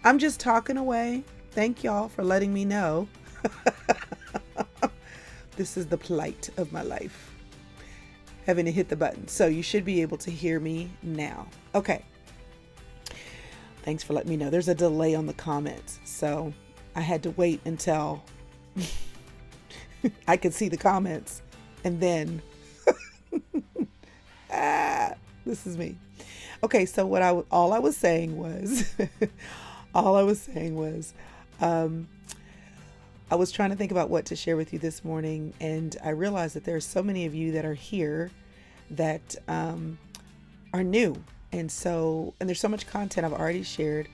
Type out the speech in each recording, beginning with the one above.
I'm just talking away. Thank y'all for letting me know. This is the plight of my life, having to hit the button. So you should be able to hear me now. Okay. Thanks for letting me know. There's a delay on the comments, so I had to wait until I could see the comments, and then this is me. Okay, so all I was saying was, all I was saying was, I was trying to think about what to share with you this morning, and I realized that there are so many of you that are here that are new, and there's so much content I've already shared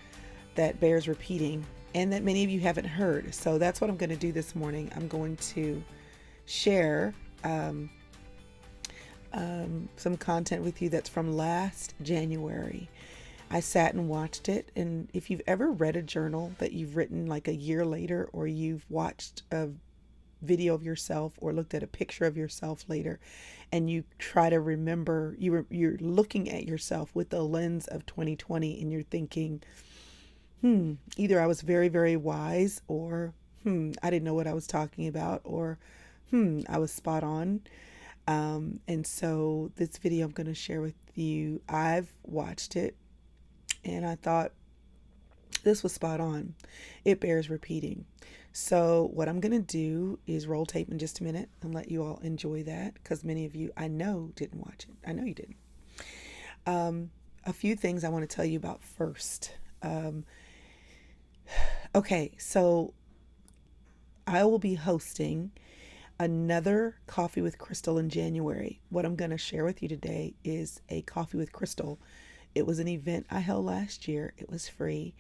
that bears repeating, and that many of you haven't heard. So that's what I'm going to do this morning. I'm going to share some content with you that's from last January. I sat and watched it, and if you've ever read a journal that you've written like a year later, or you've watched a video of yourself or looked at a picture of yourself later, and you try to remember, you're looking at yourself with the lens of 2020, and you're thinking, either I was very, very wise, or I didn't know what I was talking about, or I was spot on. And so this video I'm going to share with you, I've watched it and I thought this was spot on. It bears repeating. So what I'm going to do is roll tape in just a minute and let you all enjoy that, because many of you I know didn't watch it. I know you didn't. A few things I want to tell you about first. Okay, so I will be hosting another Coffee with Crystal in January. What I'm going to share with you today is a Coffee with Crystal. It was an event I held last year. It was free,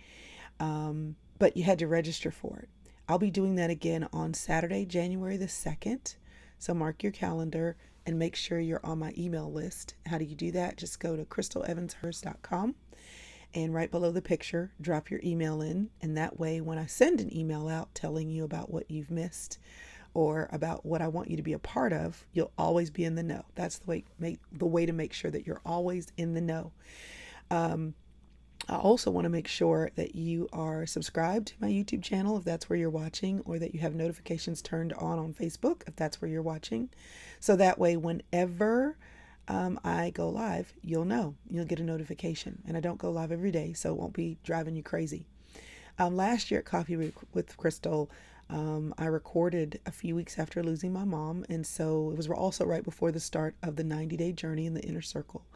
but you had to register for it. I'll be doing that again on Saturday, January the 2nd. So mark your calendar and make sure you're on my email list. How do you do that? Just go to crystalevanshurst.com, and right below the picture, drop your email in. And that way, when I send an email out telling you about what you've missed or about what I want you to be a part of, you'll always be in the know. That's the way to make sure that you're always in the know. I also want to make sure that you are subscribed to my YouTube channel if that's where you're watching, or that you have notifications turned on Facebook if that's where you're watching. So that way, whenever I go live, you'll know. You'll get a notification. And I don't go live every day, so it won't be driving you crazy. Last year at Coffee with Crystal, I recorded a few weeks after losing my mom, and so it was also right before the start of the 90-day journey in the inner circle.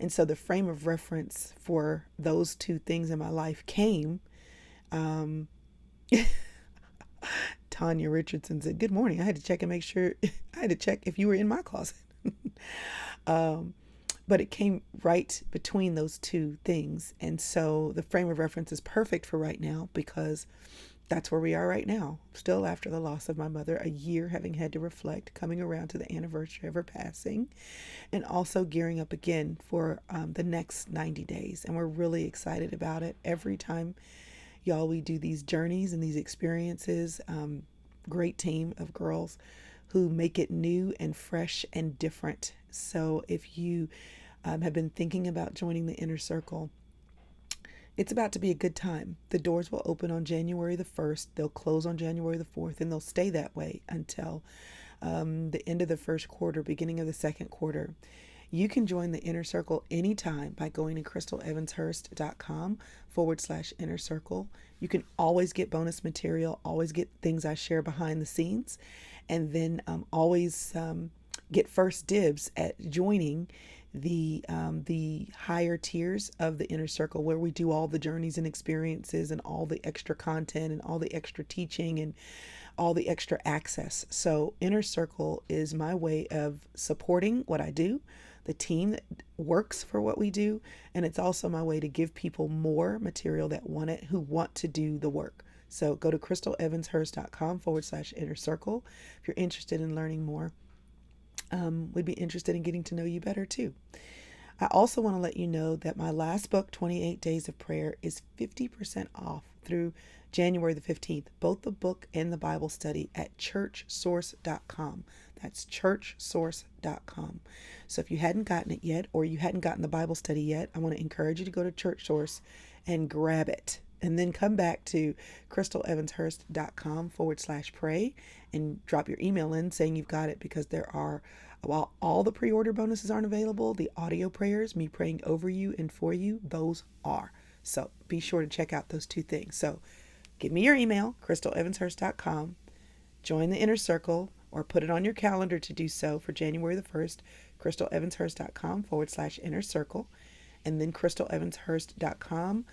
And so the frame of reference for those two things in my life came. Tanya Richardson said, "Good morning. I had to check and make sure, I had to check if you were in my closet." But it came right between those two things. And so the frame of reference is perfect for right now, because that's where we are right now, still after the loss of my mother, a year having had to reflect, coming around to the anniversary of her passing, and also gearing up again for the next 90 days. And we're really excited about it. Every time, y'all, we do these journeys and these experiences, great team of girls who make it new and fresh and different. So if you have been thinking about joining the inner circle, it's about to be a good time. The doors will open on January the 1st. They'll close on January the 4th, and they'll stay that way until the end of the first quarter, beginning of the second quarter. You can join the inner circle anytime by going to crystalevanshurst.com/inner circle. You can always get bonus material, always get things I share behind the scenes, and then always get first dibs at joining the higher tiers of the inner circle, where we do all the journeys and experiences and all the extra content and all the extra teaching and all the extra access. So inner circle is my way of supporting what I do, the team that works for what we do, and it's also my way to give people more material that want it, who want to do the work. So go to crystalevanshurst.com/inner circle if you're interested in learning more. We'd be interested in getting to know you better too. I also want to let you know that my last book, 28 Days of Prayer, is 50% off through January the 15th, both the book and the Bible study at churchsource.com. That's churchsource.com. So if you hadn't gotten it yet, or you hadn't gotten the Bible study yet, I want to encourage you to go to Church Source and grab it. And then come back to crystalevanshurst.com/pray and drop your email in saying you've got it, because there are, while all the pre-order bonuses aren't available, the audio prayers, me praying over you and for you, those are. So be sure to check out those two things. So give me your email, crystalevanshurst.com, join the inner circle, or put it on your calendar to do so for January the 1st, crystalevanshurst.com/inner circle, and then crystalevanshurst.com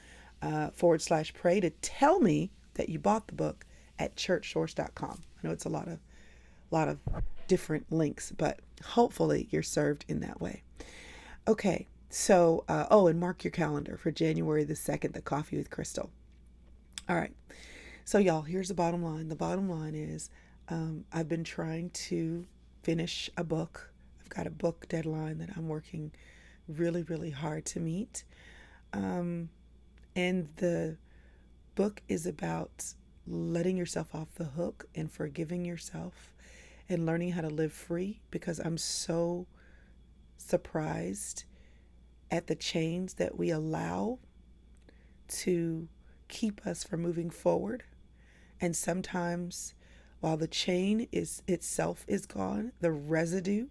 /pray to tell me that you bought the book at churchsource.com. I know it's a lot of different links, but hopefully you're served in that way. Okay, so and mark your calendar for January the 2nd, the Coffee with Crystal. All right, so y'all, here's the bottom line. The bottom line is I've been trying to finish a book. I've got a book deadline that I'm working really, really hard to meet. And the book is about letting yourself off the hook and forgiving yourself and learning how to live free, because I'm so surprised at the chains that we allow to keep us from moving forward. And sometimes, while the chain itself is gone, the residue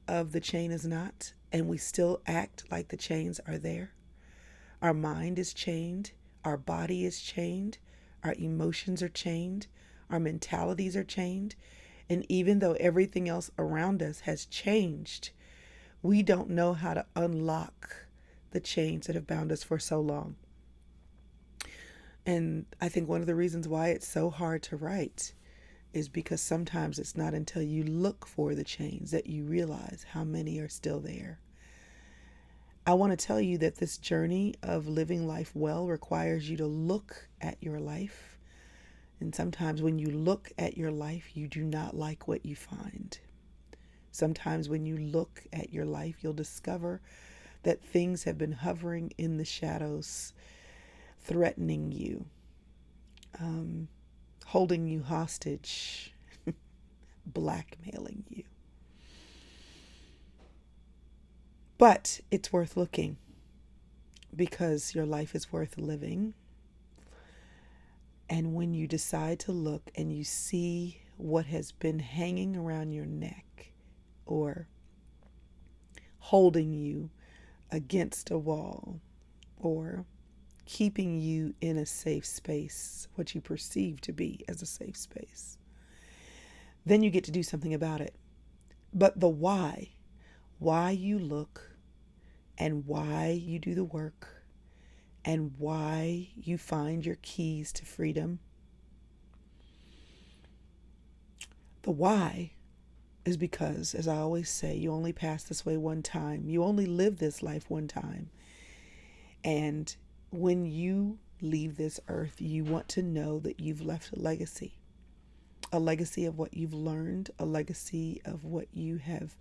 of the chain is not, and we still act like the chains are there. Our mind is chained, our body is chained, our emotions are chained, our mentalities are chained, and even though everything else around us has changed, we don't know how to unlock the chains that have bound us for so long. And I think one of the reasons why it's so hard to write is because sometimes it's not until you look for the chains that you realize how many are still there. I want to tell you that this journey of living life well requires you to look at your life. And sometimes when you look at your life, you do not like what you find. Sometimes when you look at your life, you'll discover that things have been hovering in the shadows, threatening you, holding you hostage, blackmailing you. But it's worth looking, because your life is worth living. And when you decide to look and you see what has been hanging around your neck or holding you against a wall or keeping you in a safe space, what you perceive to be as a safe space, then you get to do something about it. But the why you look and why you do the work and why you find your keys to freedom, the why is because, as I always say, you only pass this way one time. You only live this life one time. And when you leave this earth, you want to know that you've left a legacy of what you've learned, a legacy of what you have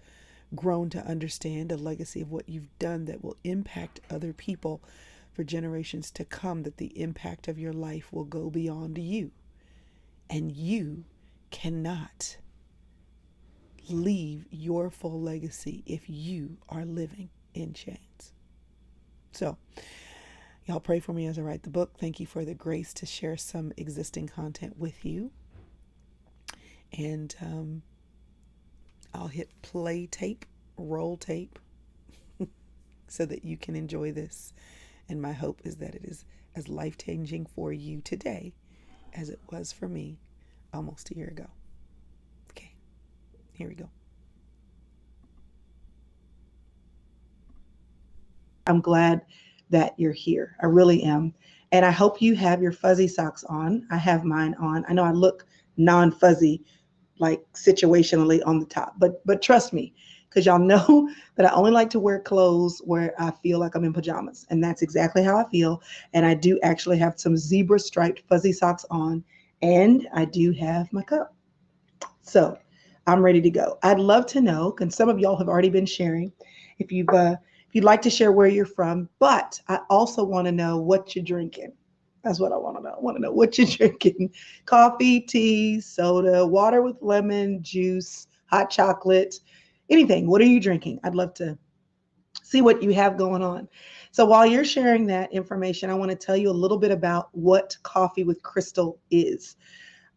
grown to understand, a legacy of what you've done that will impact other people for generations to come, that the impact of your life will go beyond you. And you cannot leave your full legacy if you are living in chains. So, y'all pray for me as I write the book. Thank you for the grace to share some existing content with you. And I'll hit play tape, roll tape, so that you can enjoy this. And my hope is that it is as life-changing for you today as it was for me almost a year ago. Okay, here we go. I'm glad that you're here. I really am. And I hope you have your fuzzy socks on. I have mine on. I know I look non-fuzzy, like situationally on the top, but trust me, because y'all know that I only like to wear clothes where I feel like I'm in pajamas, and that's exactly how I feel. And I do actually have some zebra striped fuzzy socks on, and I do have my cup. So I'm ready to go. I'd love to know, because some of y'all have already been sharing, if you'd like to share where you're from, but I also want to know what you're drinking. That's what I want to know. I want to know what you're drinking. Coffee, tea, soda, water with lemon, juice, hot chocolate, anything. What are you drinking? I'd love to see what you have going on. So while you're sharing that information, I want to tell you a little bit about what Coffee with Crystal is.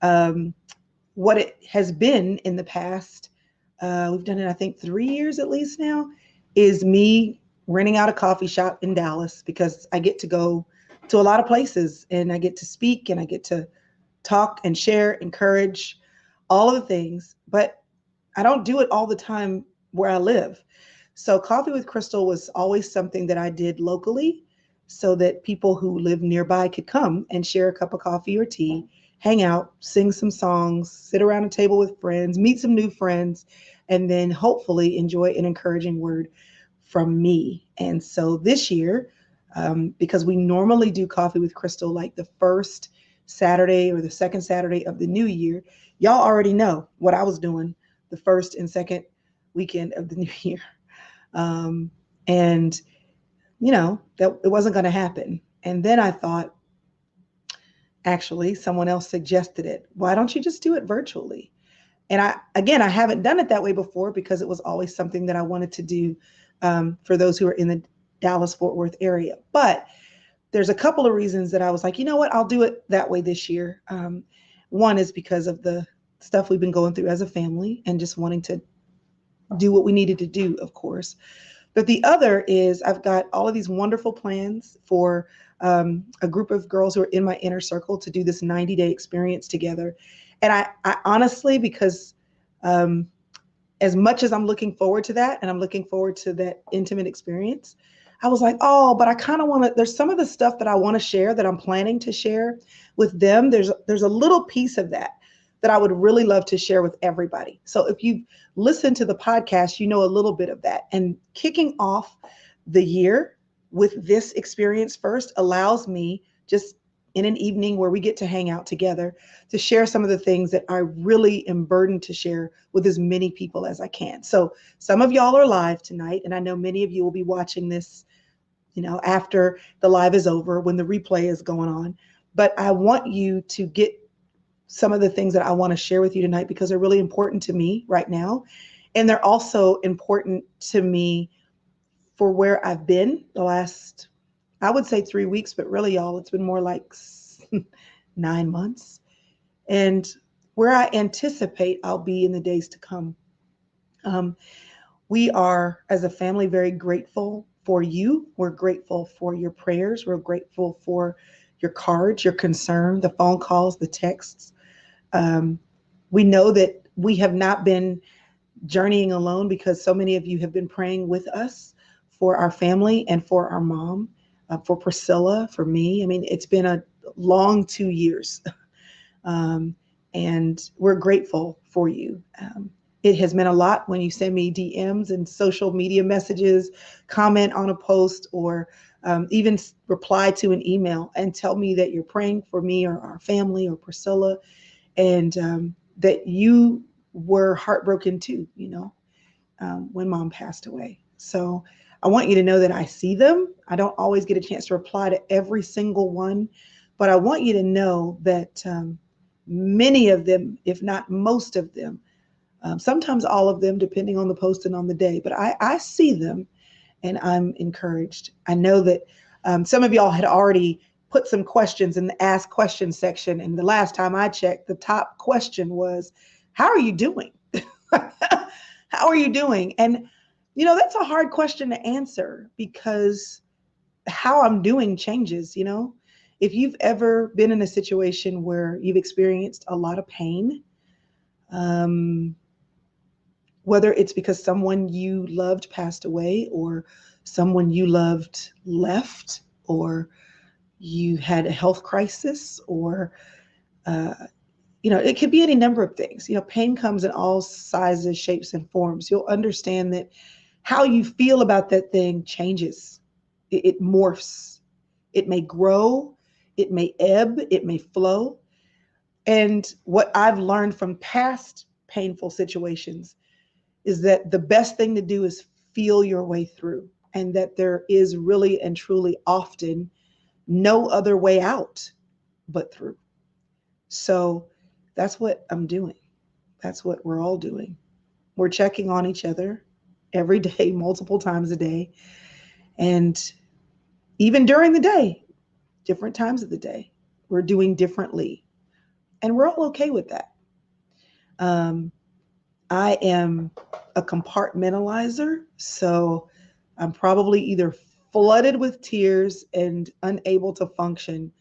Um, what it has been in the past, we've done it, I think, 3 years at least now, is me renting out a coffee shop in Dallas because I get to go to a lot of places and I get to speak and I get to talk and share, encourage, all of the things. But I don't do it all the time where I live. So, Coffee with Crystal was always something that I did locally so that people who live nearby could come and share a cup of coffee or tea, hang out, sing some songs, sit around a table with friends, meet some new friends, and then hopefully enjoy an encouraging word from me. And so this year, because we normally do Coffee with Crystal like the first Saturday or the second Saturday of the new year, y'all already know what I was doing the first and second weekend of the new year. Um, and, that it wasn't going to happen. And then I thought, actually, someone else suggested it. Why don't you just do it virtually? And I haven't done it that way before because it was always something that I wanted to do for those who are in the Dallas Fort Worth area. But there's a couple of reasons that I was like, you know what, I'll do it that way this year. One is because of the stuff we've been going through as a family and just wanting to do what we needed to do, of course. But the other is I've got all of these wonderful plans for a group of girls who are in my inner circle to do this 90-day experience together. And I honestly, because um, as much as I'm looking forward to that and I'm looking forward to that intimate experience, I was like, oh, but I kind of want to, there's some of the stuff that I want to share that I'm planning to share with them. There's a little piece of that I would really love to share with everybody. So if you've listened to the podcast, you know a little bit of that. And kicking off the year with this experience first allows me just in an evening where we get to hang out together to share some of the things that I really am burdened to share with as many people as I can. So some of y'all are live tonight, and I know many of you will be watching this, after the live is over when the replay is going on. But I want you to get some of the things that I want to share with you tonight because they're really important to me right now. And they're also important to me for where I've been the last, I would say 3 weeks, but really, y'all, it's been more like 9 months. And where I anticipate I'll be in the days to come. Um, we are, as a family, very grateful for you. We're grateful for your prayers. We're grateful for your cards, your concern, the phone calls, the texts. Um, we know that we have not been journeying alone because so many of you have been praying with us for our family and for our mom, for Priscilla, for me. I mean, it's been a long 2 years. Um, and we're grateful for you. It has meant a lot when you send me DMs and social media messages, comment on a post, or even reply to an email and tell me that you're praying for me or our family or Priscilla, and that you were heartbroken too, when mom passed away. So I want you to know that I see them. I don't always get a chance to reply to every single one, but I want you to know that many of them, if not most of them, sometimes all of them, depending on the post and on the day, but I see them and I'm encouraged. I know that some of y'all had already put some questions in the ask questions section. And the last time I checked, the top question was, how are you doing? How are you doing? And, that's a hard question to answer because how I'm doing changes. If you've ever been in a situation where you've experienced a lot of pain, um, whether it's because someone you loved passed away or someone you loved left or you had a health crisis or uh, it could be any number of things. Pain comes in all sizes, shapes, and forms. You'll understand that how you feel about that thing changes. It morphs. It may grow, it may ebb, it may flow. And what I've learned from past painful situations is that the best thing to do is feel your way through, and that there is really and truly often no other way out but through. So that's what I'm doing. That's what we're all doing. We're checking on each other every day, multiple times a day. And Even during the day, different times of the day, we're doing differently. And we're all okay with that. Um, I am a compartmentalizer, so I'm probably either flooded with tears and unable to function,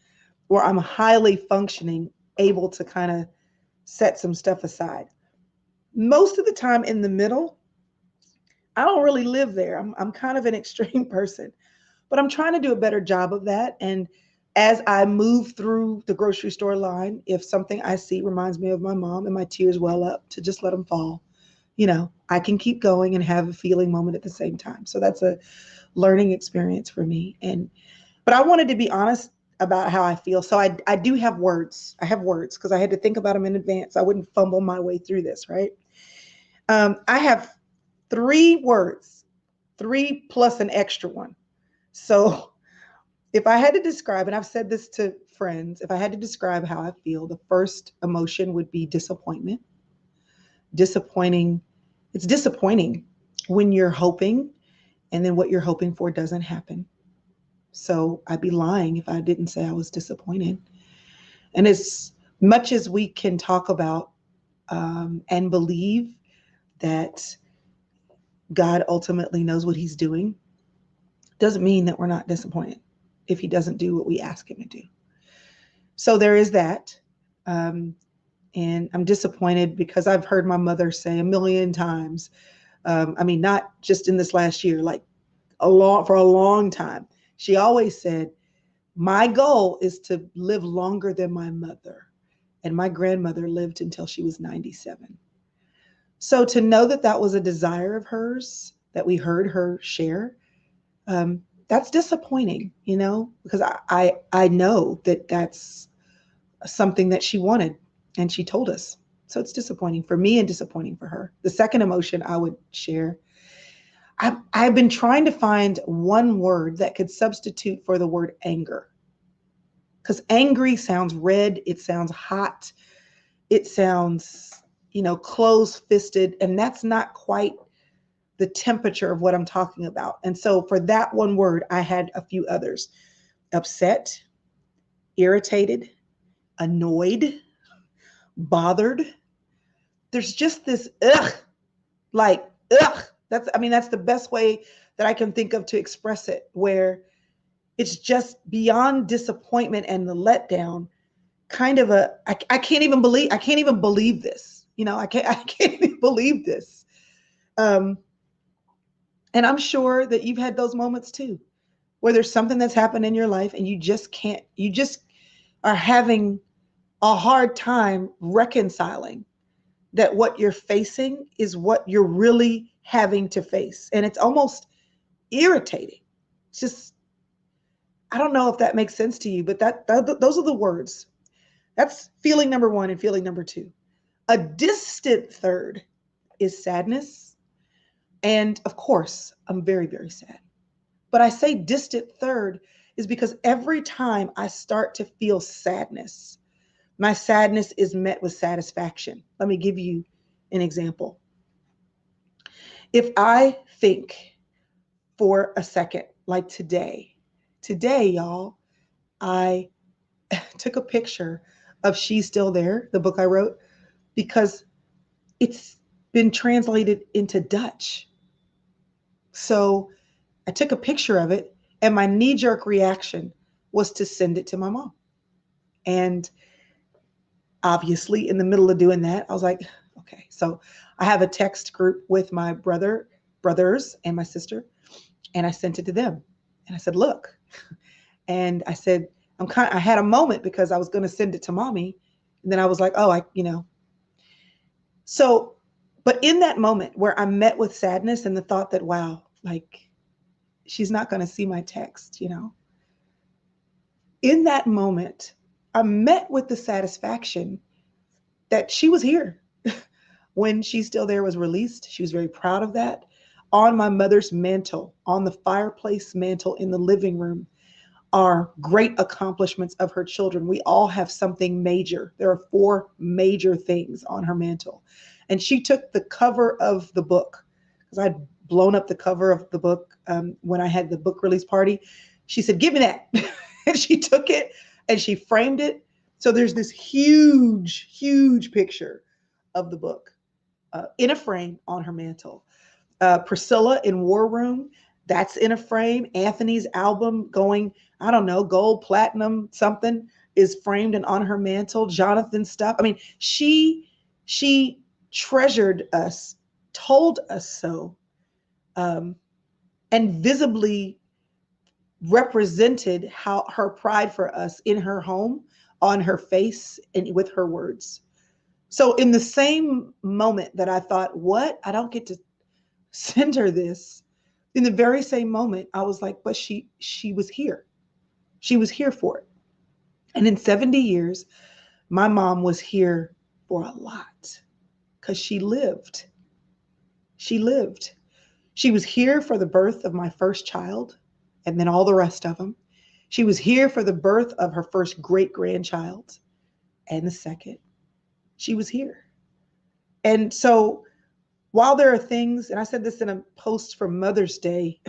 or I'm highly functioning, able to kind of set some stuff aside. Most of the time in the middle, I don't really live there. I'm kind of an extreme person, but I'm trying to do a better job of that. And as I move through the grocery store line, if something I see reminds me of my mom and my tears well up, to just let them fall, I can keep going and have a feeling moment at the same time. So that's a learning experience for me. But I wanted to be honest about how I feel. So I do have words. I have words because I had to think about them in advance. I wouldn't fumble my way through this, right? I have 3 words, 3 plus an extra one. So if I had to describe, and I've said this to friends, if I had to describe how I feel, the first emotion would be disappointment. Disappointing. It's disappointing when you're hoping and then what you're hoping for doesn't happen. So I'd be lying if I didn't say I was disappointed. And as much as we can talk about and believe that God ultimately knows what he's doing, doesn't mean that we're not disappointed if he doesn't do what we ask him to do. So there is that. Um, and I'm disappointed because I've heard my mother say a million times, I mean, not just in this last year, like for a long time, she always said, my goal is to live longer than my mother. And my grandmother lived until she was 97. So to know that that was a desire of hers that we heard her share, that's disappointing, because I know that that's something that she wanted and she told us. So it's disappointing for me and disappointing for her. The second emotion I would share, I've been trying to find one word that could substitute for the word anger. Because angry sounds red, it sounds hot, it sounds, closed fisted, and that's not quite the temperature of what I'm talking about. And so for that one word, I had a few others: upset, irritated, annoyed, bothered. There's just this ugh, like ugh. That's the best way that I can think of to express it, where it's just beyond disappointment and the letdown, kind of I can't even believe this. I can't even believe this. Um, and I'm sure that you've had those moments too, where there's something that's happened in your life and you just are having a hard time reconciling that what you're facing is what you're really having to face. And it's almost irritating. It's just, I don't know if that makes sense to you, but those are the words. That's feeling number one and feeling number two. A distant third is sadness. And of course, I'm very, very sad. But I say distant third is because every time I start to feel sadness, my sadness is met with satisfaction. Let me give you an example. If I think for a second, like today, y'all, I took a picture of She's Still There, the book I wrote, because it's been translated into Dutch. So I took a picture of it, and my knee jerk reaction was to send it to my mom. And obviously, in the middle of doing that, I was like, okay. So I have a text group with my brothers, and my sister, and I sent it to them. And I said, look. And I said, I had a moment because I was going to send it to mommy. And then I was like, so, but in that moment where I'm met with sadness and the thought that, wow, like she's not going to see my text, in that moment, I'm met with the satisfaction that she was here when She's Still There was released. She was very proud of that. On my mother's mantle, on the fireplace mantle in the living room, are great accomplishments of her children. We all have something major. There are 4 major things on her mantle. And she took the cover of the book, because I'd blown up the cover of the book when I had the book release party. She said, give me that. And she took it and she framed it. So there's this huge, huge picture of the book in a frame on her mantle. Priscilla in War Room, that's in a frame. Anthony's album going, I don't know, gold, platinum, something is framed and on her mantle. Jonathan's stuff. I mean, she treasured us, told us so, um, and visibly represented how her pride for us in her home, on her face, and with her words. So in the same moment that I thought, what? I don't get to send her this. In the very same moment, I was like, but she was here. She was here for it. And in 70 years, my mom was here for a lot because she lived. She lived. She was here for the birth of my first child and then all the rest of them. She was here for the birth of her first great grandchild and the second. She was here. And so while there are things, and I said this in a post for Mother's Day,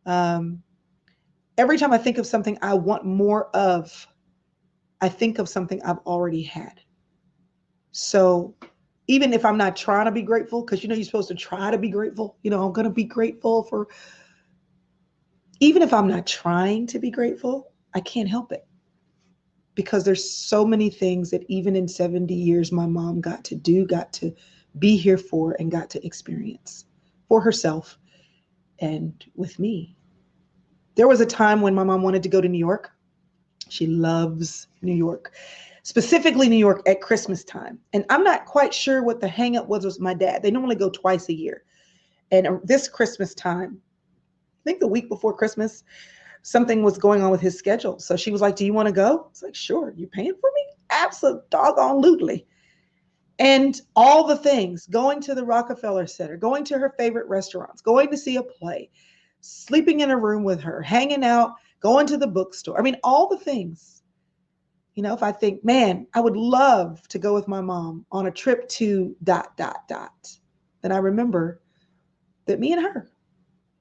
every time I think of something I want more of, I think of something I've already had. So even if I'm not trying to be grateful, because you're supposed to try to be grateful, I'm going to be grateful for, even if I'm not trying to be grateful, I can't help it. Because there's so many things that even in 70 years, my mom got to do, got to be here for, and got to experience for herself and with me. There was a time when my mom wanted to go to New York. She loves New York, specifically New York at Christmas time. And I'm not quite sure what the hang up was with my dad. They normally go twice a year. And this Christmas time, I think the week before Christmas, something was going on with his schedule. So she was like, do you want to go? It's like, sure. You paying for me? Absolutely. And all the things, going to the Rockefeller Center, going to her favorite restaurants, going to see a play, sleeping in a room with her, hanging out, going to the bookstore. I mean, all the things. If I think, man, I would love to go with my mom on a trip to ... Then I remember that me and her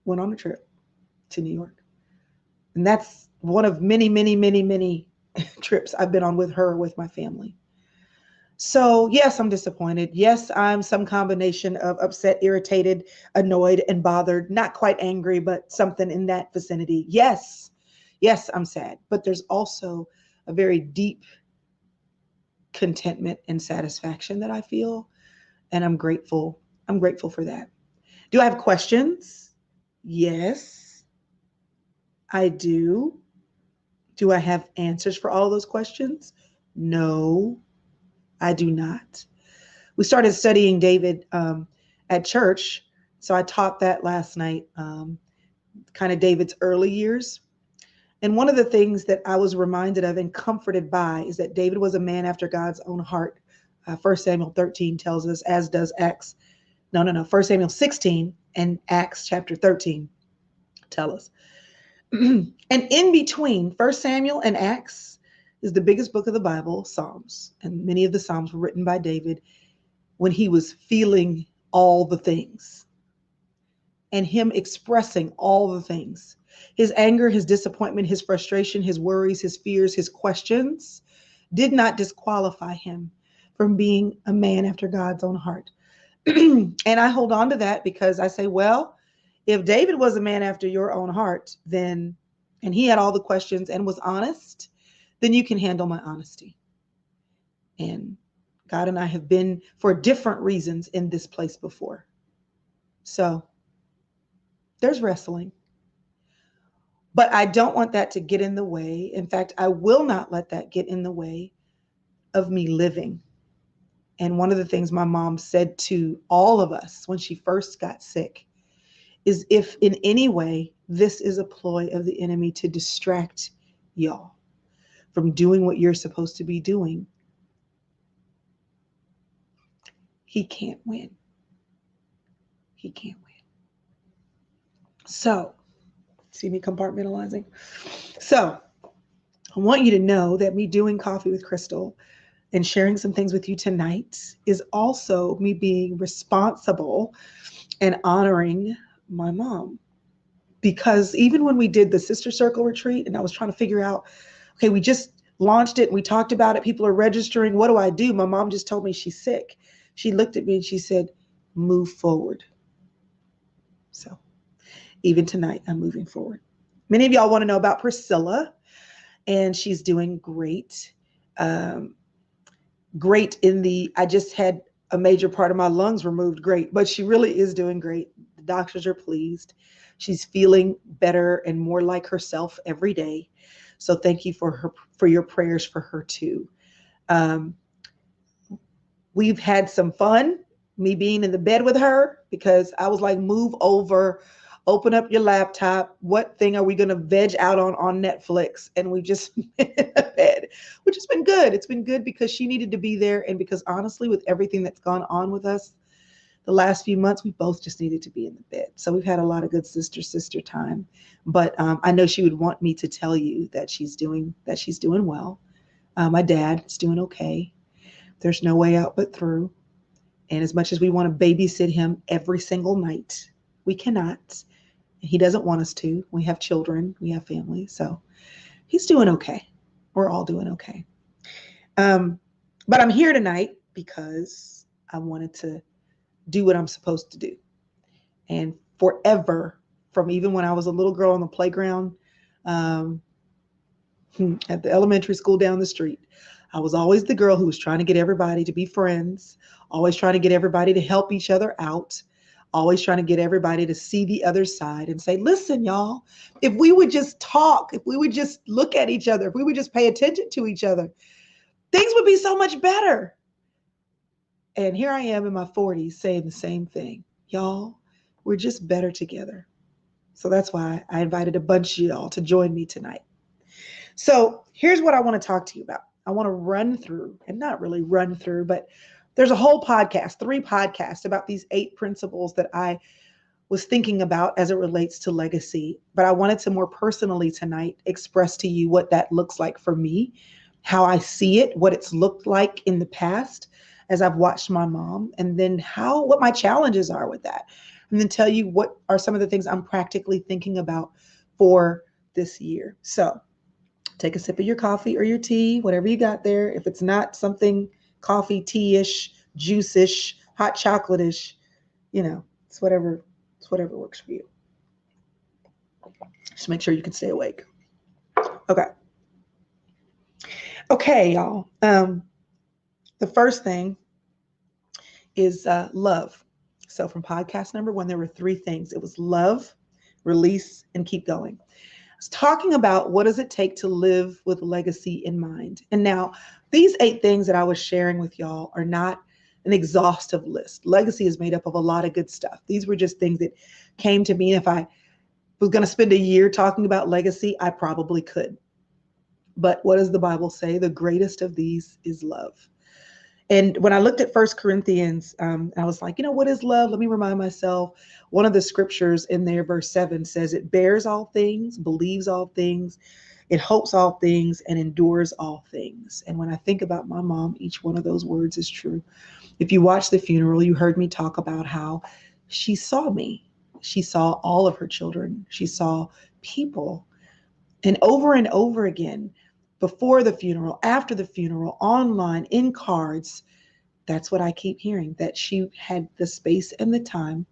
went on a trip to New York. And that's one of many, many, many, many trips I've been on with her, with my family. So yes, I'm disappointed. Yes, I'm some combination of upset, irritated, annoyed, and bothered. Not quite angry, but something in that vicinity. Yes, I'm sad. But there's also a very deep contentment and satisfaction that I feel. And I'm grateful. I'm grateful for that. Do I have questions? Yes, I do. Do I have answers for all of those questions? No, I do not. We started studying David at church. So I taught that last night, kind of David's early years. And one of the things that I was reminded of and comforted by is that David was a man after God's own heart. 1 Samuel 13 tells us, as does Acts. No. 1 Samuel 16 and Acts chapter 13 tell us. And in between 1 Samuel and Acts is the biggest book of the Bible, Psalms. And many of the Psalms were written by David when he was feeling all the things and him expressing all the things. His anger, his disappointment, his frustration, his worries, his fears, his questions did not disqualify him from being a man after God's own heart. And I hold on to that because I say, well, if David was a man after your own heart, then, and he had all the questions and was honest, then you can handle my honesty. And God and I have been for different reasons in this place before. So there's wrestling. But I don't want that to get in the way. In fact, I will not let that get in the way of me living. And one of the things my mom said to all of us when she first got sick is, if in any way this is a ploy of the enemy to distract y'all from doing what you're supposed to be doing, he can't win. He can't win. So, see me compartmentalizing? So, I want you to know that me doing Coffee with Crystal and sharing some things with you tonight is also me being responsible and honoring my mom. because even when we did the Sister Circle retreat and I was trying to figure out, okay, we just launched it. We talked about it. People are registering. What do I do? My mom just told me she's sick. She looked at me and she said, move forward. So even tonight, I'm moving forward. Many of y'all want to know about Priscilla, and she's doing great. Um, Great in the, I just had a major part of my lungs removed, great, but she really is doing great. The doctors are pleased. She's feeling better and more like herself every day. So thank you for your prayers for her too. Um, we've had some fun, me being in the bed with her, because I was like, move over, open up your laptop. What thing are we going to veg out on Netflix? And we just been in the bed, which has been good. It's been good because she needed to be there. And because honestly, with everything that's gone on with us the last few months, we both just needed to be in the bed. So we've had a lot of good sister time. But I know she would want me to tell you that she's doing well. My dad is doing okay. There's no way out but through. And as much as we want to babysit him every single night, we cannot. He doesn't want us to. We have children, we have family. So he's doing okay. We're all doing okay. But I'm here tonight because I wanted to do what I'm supposed to do. And forever, from even when I was a little girl on the playground, um, at the elementary school down the street, I was always the girl who was trying to get everybody to be friends, always trying to get everybody to help each other out, always trying to get everybody to see the other side and say, listen, y'all, if we would just talk, if we would just look at each other, if we would just pay attention to each other, things would be so much better. And here I am in my 40s saying the same thing. Y'all, we're just better together. So that's why I invited a bunch of y'all to join me tonight. So here's what I want to talk to you about. I want to run through, and not really run through, but there's a whole podcast, 3 podcasts about these 8 principles that I was thinking about as it relates to legacy. But I wanted to more personally tonight express to you what that looks like for me, how I see it, what it's looked like in the past as I've watched my mom, and then what my challenges are with that. And then tell you what are some of the things I'm practically thinking about for this year. So take a sip of your coffee or your tea, whatever you got there. If it's not something coffee, tea-ish, juice-ish, hot chocolate-ish, it's whatever works for you. Just make sure you can stay awake. Okay, y'all. The first thing is love. So from podcast number 1, there were 3 things. It was love, release, and keep going. I was talking about what does it take to live with legacy in mind. And now these 8 things that I was sharing with y'all are not an exhaustive list. Legacy is made up of a lot of good stuff. These were just things that came to me. If I was going to spend a year talking about legacy, I probably could. But what does the Bible say? The greatest of these is love. And when I looked at 1 Corinthians, I was like, what is love? Let me remind myself. One of the scriptures in there, verse 7 says, it bears all things, believes all things, it hopes all things, and endures all things. And when I think about my mom, each one of those words is true. If you watched the funeral, you heard me talk about how she saw me. She saw all of her children. She saw people. And over again, before the funeral, after the funeral, online, in cards, that's what I keep hearing, that she had the space and the time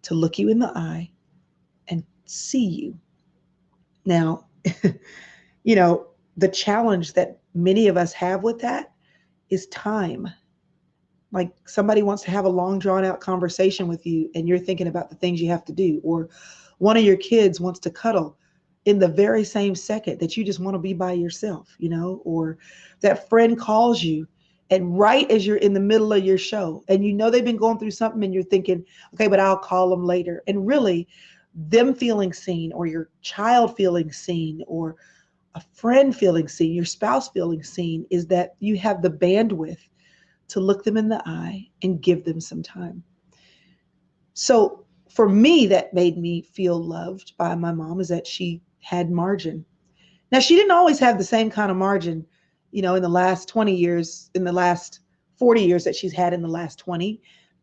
to look you in the eye and see you. Now, the challenge that many of us have with that is time. Like somebody wants to have a long drawn out conversation with you and you're thinking about the things you have to do, or one of your kids wants to cuddle in the very same second that you just want to be by yourself, or that friend calls you and right as you're in the middle of your show and they've been going through something and you're thinking, okay, but I'll call them later. And really them feeling seen, or your child feeling seen, or a friend feeling seen, your spouse feeling seen, is that you have the bandwidth to look them in the eye and give them some time. So for me, that made me feel loved by my mom, is that she had margin. Now, she didn't always have the same kind of margin, in the last 20 years, in the last 40 years that she's had in the last 20.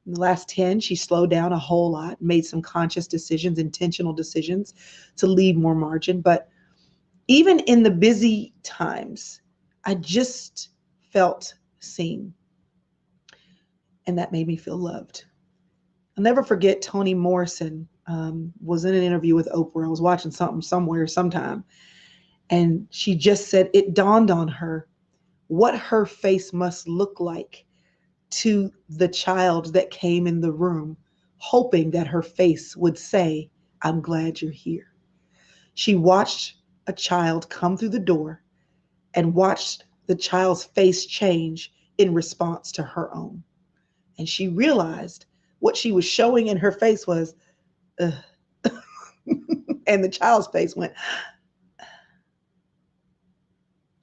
In the last 10, she slowed down a whole lot, made some conscious decisions, intentional decisions to leave more margin. But even in the busy times, I just felt seen. And that made me feel loved. I'll never forget Toni Morrison was in an interview with Oprah. I was watching something somewhere sometime. And she just said it dawned on her what her face must look like to the child that came in the room, hoping that her face would say, I'm glad you're here. She watched a child come through the door and watched the child's face change in response to her own. And she realized what she was showing in her face was, ugh. And the child's face went,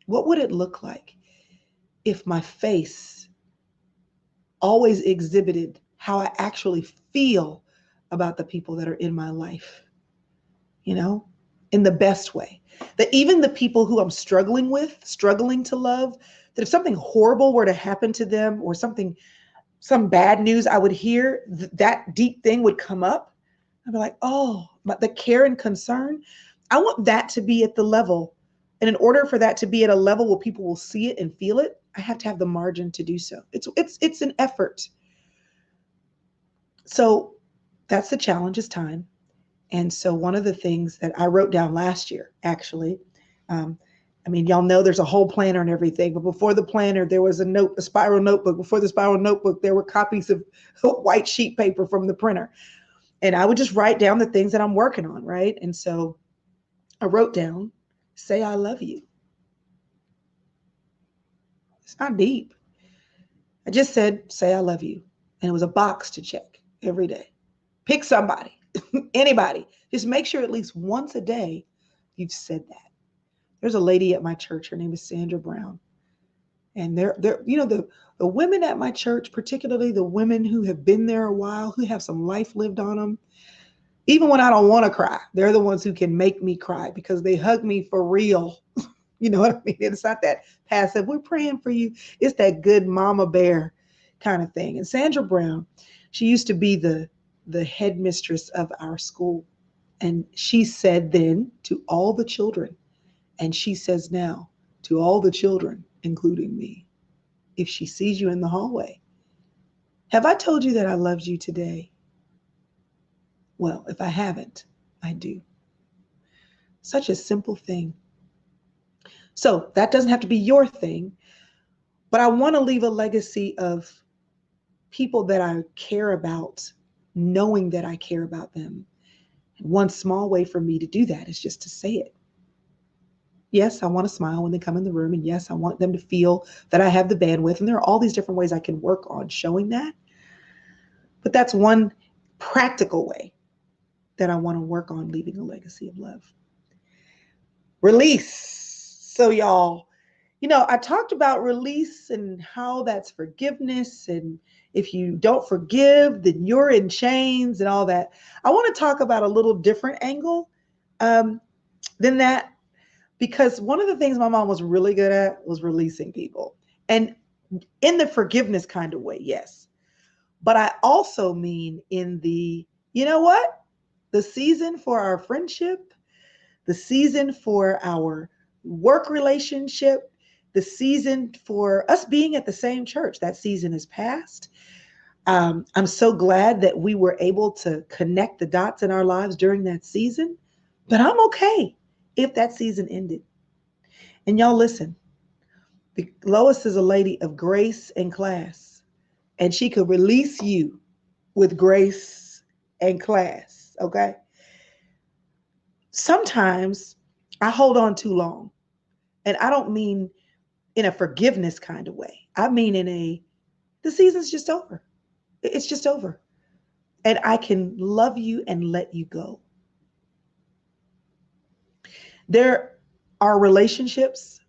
what would it look like if my face always exhibited how I actually feel about the people that are in my life, in the best way? That even the people who I'm struggling with, struggling to love, that if something horrible were to happen to them or some bad news I would hear, that deep thing would come up. I'd be like, oh, but the care and concern, I want that to be at the level. And in order for that to be at a level where people will see it and feel it, I have to have the margin to do so. It's an effort. So that's the challenge, is time. And so one of the things that I wrote down last year, actually, y'all know there's a whole planner and everything, but before the planner, there was a spiral notebook. Before the spiral notebook, there were copies of white sheet paper from the printer. And I would just write down the things that I'm working on, right? And so I wrote down, say I love you. It's not deep. I just said, say I love you. And it was a box to check every day. Pick somebody, anybody. Just make sure at least once a day you've said that. There's a lady at my church. Her name is Sandra Brown. And they're the women at my church, particularly the women who have been there a while, who have some life lived on them. Even when I don't want to cry, they're the ones who can make me cry because they hug me for real. You know what I mean? It's not that passive, we're praying for you. It's that good mama bear kind of thing. And Sandra Brown, she used to be the headmistress of our school. And she said then to all the children, and she says now to all the children, including me, if she sees you in the hallway, have I told you that I loved you today? Well, if I haven't, I do. Such a simple thing. So that doesn't have to be your thing, but I want to leave a legacy of people that I care about, knowing that I care about them. And one small way for me to do that is just to say it. Yes, I want to smile when they come in the room. And yes, I want them to feel that I have the bandwidth. And there are all these different ways I can work on showing that. But that's one practical way that I want to work on leaving a legacy of love. Release. So y'all, I talked about release and how that's forgiveness. And if you don't forgive, then you're in chains and all that. I want to talk about a little different angle than that. Because one of the things my mom was really good at was releasing people. And in the forgiveness kind of way, yes. But I also mean in the, the season for our friendship, the season for our work relationship, the season for us being at the same church. That season is past. I'm so glad that we were able to connect the dots in our lives during that season. But I'm okay if that season ended. And y'all listen, Lois is a lady of grace and class, and she could release you with grace and class, okay? Sometimes I hold on too long, and I don't mean in a forgiveness kind of way. I mean the season's just over. It's just over. And I can love you and let you go. There are relationships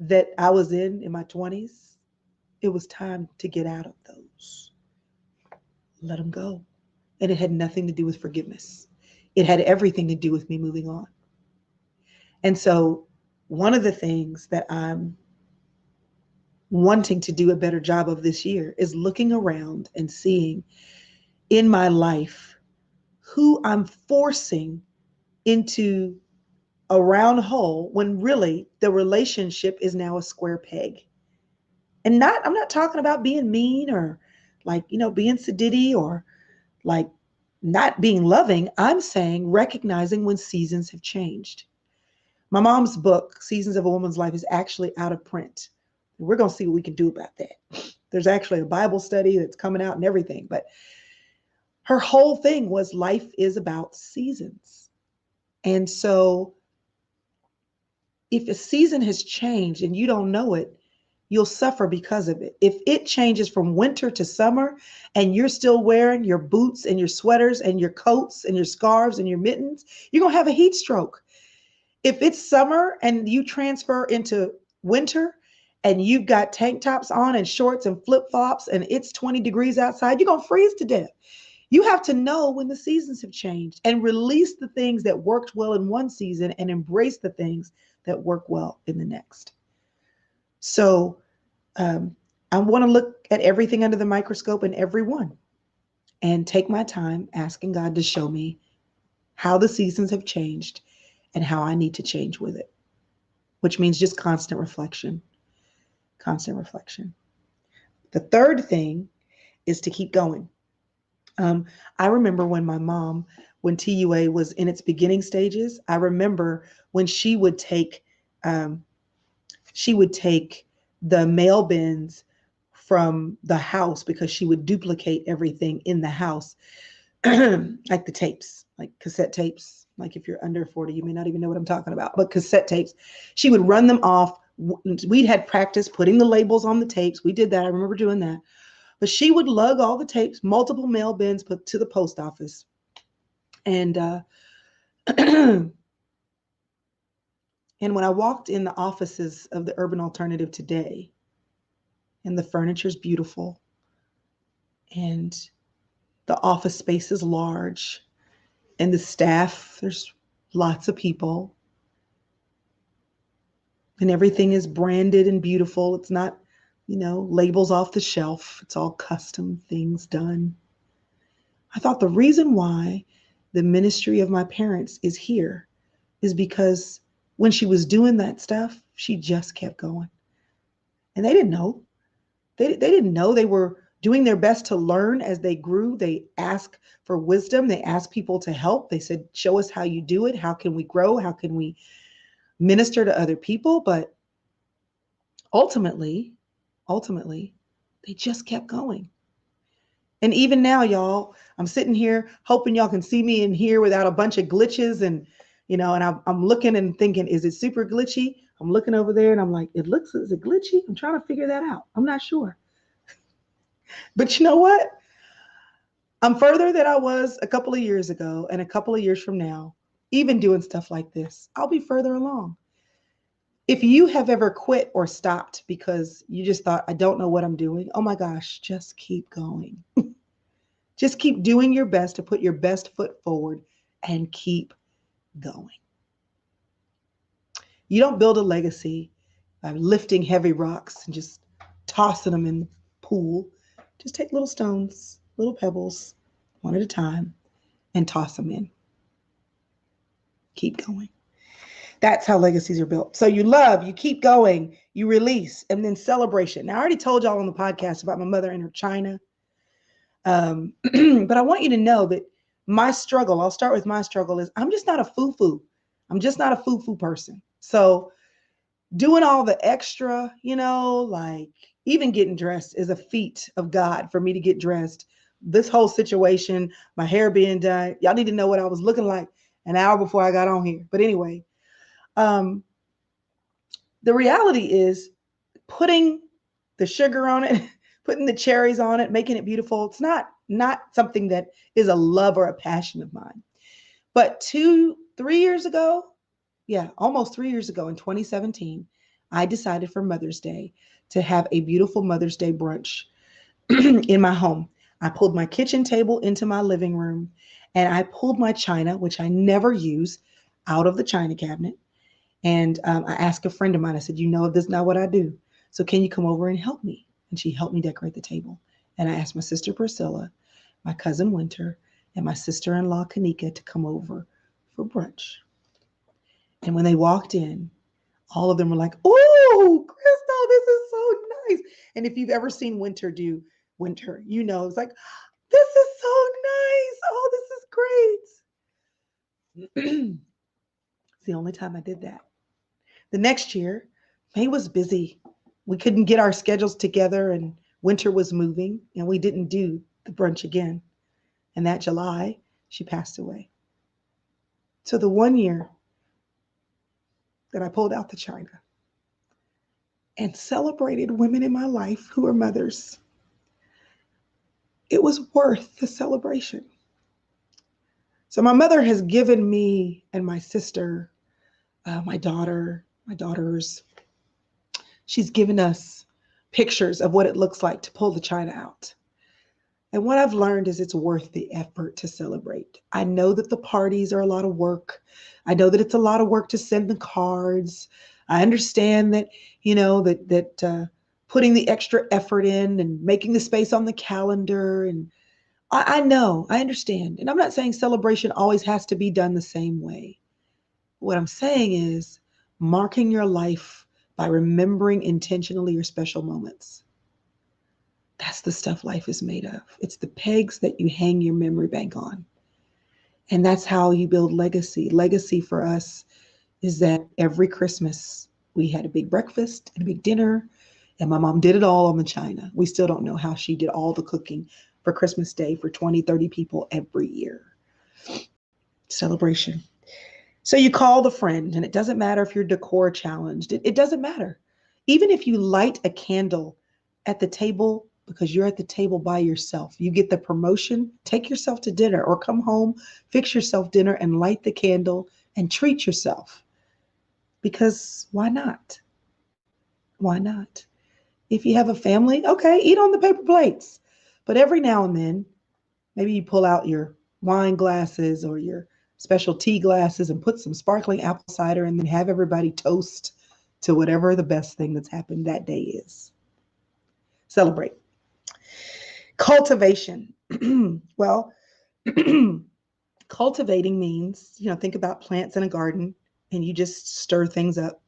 that I was in my 20s. It was time to get out of those. Let them go. And it had nothing to do with forgiveness. It had everything to do with me moving on. And so one of the things that I'm wanting to do a better job of this year is looking around and seeing in my life who I'm forcing into a round hole when really the relationship is now a square peg. And I'm not talking about being mean or like, being sedity or like not being loving. I'm saying recognizing when seasons have changed. My mom's book, Seasons of a Woman's Life, is actually out of print. We're going to see what we can do about that. There's actually a Bible study that's coming out and everything. But her whole thing was life is about seasons. And so if a season has changed and you don't know it, you'll suffer because of it. If it changes from winter to summer and you're still wearing your boots and your sweaters and your coats and your scarves and your mittens, you're going to have a heat stroke. If it's summer and you transfer into winter and you've got tank tops on and shorts and flip-flops and it's 20 degrees outside, you're going to freeze to death. You have to know when the seasons have changed and release the things that worked well in one season and embrace the things that work well in the next. So I want to look at everything under the microscope and everyone and take my time asking God to show me how the seasons have changed and how I need to change with it, which means just constant reflection, constant reflection. The third thing is to keep going. I remember when my mom, when TUA was in its beginning stages, I remember when she would take the mail bins from the house because she would duplicate everything in the house, like the tapes, like cassette tapes. Like if you're under 40, you may not even know what I'm talking about, but cassette tapes. She would run them off. We had practice putting the labels on the tapes. We did that. I remember doing that. But she would lug all the tapes, multiple mail bins put to the post office. And and when I walked in the offices of the Urban Alternative today, and the furniture's beautiful, and the office space is large, and the staff, there's lots of people, and everything is branded and beautiful. It's not, labels off the shelf. It's all custom things done. I thought the reason why the ministry of my parents is here is because when she was doing that stuff, she just kept going. And they didn't know. They didn't know. They were doing their best to learn as they grew. They asked for wisdom. They asked people to help. They said, show us how you do it. How can we grow? How can we minister to other people? But ultimately, they just kept going. And even now, y'all, I'm sitting here hoping y'all can see me in here without a bunch of glitches. And, and I'm looking and thinking, is it super glitchy? I'm looking over there and I'm like, is it glitchy? I'm trying to figure that out. I'm not sure. But you know what? I'm further than I was a couple of years ago, and a couple of years from now, even doing stuff like this, I'll be further along. If you have ever quit or stopped because you just thought, I don't know what I'm doing, oh my gosh, just keep going. Just keep doing your best to put your best foot forward and keep going. You don't build a legacy by lifting heavy rocks and just tossing them in the pool. Just take little stones, little pebbles, one at a time, and toss them in. Keep going. That's how legacies are built. So you love, you keep going, you release, and then celebration. Now, I already told y'all on the podcast about my mother and her china. But I want you to know that my struggle, I'll start with my struggle, is I'm just not a foo-foo. I'm just not a foo-foo person. So doing all the extra, like even getting dressed is a feat of God for me to get dressed. This whole situation, my hair being done, y'all need to know what I was looking like an hour before I got on here. But anyway, the reality is putting the sugar on it, putting the cherries on it, making it beautiful. It's not something that is a love or a passion of mine. But 3 years ago, almost 3 years ago in 2017, I decided for Mother's Day to have a beautiful Mother's Day brunch in my home. I pulled my kitchen table into my living room, and I pulled my china, which I never use, out of the china cabinet. And I asked a friend of mine, I said, this is not what I do. So can you come over and help me? And she helped me decorate the table. And I asked my sister Priscilla, my cousin Winter, and my sister-in-law Kanika to come over for brunch. And when they walked in, all of them were like, "Oh, Crystal, this is so nice." And if you've ever seen Winter do Winter, you know, it's like, "This is so nice. Oh, this is great." It's the only time I did that. The next year, May was busy. We couldn't get our schedules together, and Winter was moving, and we didn't do the brunch again. And that July, she passed away. So the one year that I pulled out the china and celebrated women in my life who are mothers, it was worth the celebration. So my mother has given me and my sister, my daughters, she's given us pictures of what it looks like to pull the china out. And what I've learned is it's worth the effort to celebrate. I know that the parties are a lot of work. I know that it's a lot of work to send the cards. I understand that, putting the extra effort in and making the space on the calendar. And I understand. And I'm not saying celebration always has to be done the same way. What I'm saying is marking your life by remembering intentionally your special moments. That's the stuff life is made of. It's the pegs that you hang your memory bank on. And that's how you build legacy. Legacy for us is that every Christmas we had a big breakfast and a big dinner, and my mom did it all on the china. We still don't know how she did all the cooking for Christmas Day for 20, 30 people every year. Celebration. So you call the friend, and it doesn't matter if you're decor challenged. It doesn't matter. Even if you light a candle at the table because you're at the table by yourself, you get the promotion, take yourself to dinner or come home, fix yourself dinner and light the candle and treat yourself. Because why not? Why not? If you have a family, okay, eat on the paper plates. But every now and then, maybe you pull out your wine glasses or your special tea glasses and put some sparkling apple cider and then have everybody toast to whatever the best thing that's happened that day is. Celebrate. Cultivation. Well, cultivating means, think about plants in a garden and you just stir things up.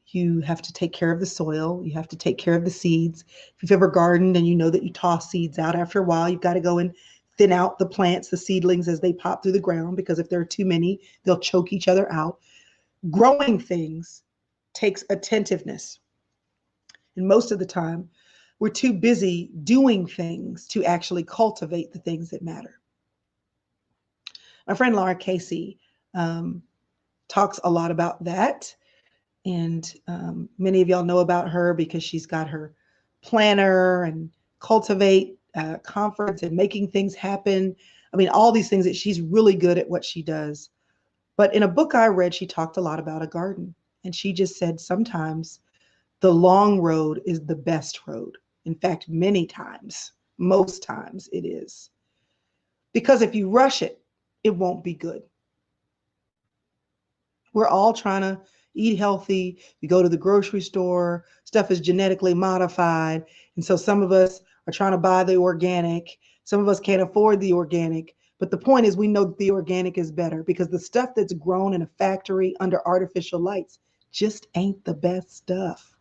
You have to take care of the soil. You have to take care of the seeds. If you've ever gardened and you know that you toss seeds out after a while, you've got to go and thin out the plants, the seedlings as they pop through the ground, because if there are too many, they'll choke each other out. Growing things takes attentiveness. And most of the time, we're too busy doing things to actually cultivate the things that matter. My friend Laura Casey talks a lot about that. And many of y'all know about her because she's got her planner and Cultivate conference and making things happen. I mean, all these things that she's really good at what she does. But in a book I read, she talked a lot about a garden. And she just said sometimes the long road is the best road. In fact, many times, most times it is. Because if you rush it, it won't be good. We're all trying to eat healthy. We go to the grocery store, stuff is genetically modified. And so some of us are trying to buy the organic. Some of us can't afford the organic. But the point is, we know that the organic is better because the stuff that's grown in a factory under artificial lights just ain't the best stuff.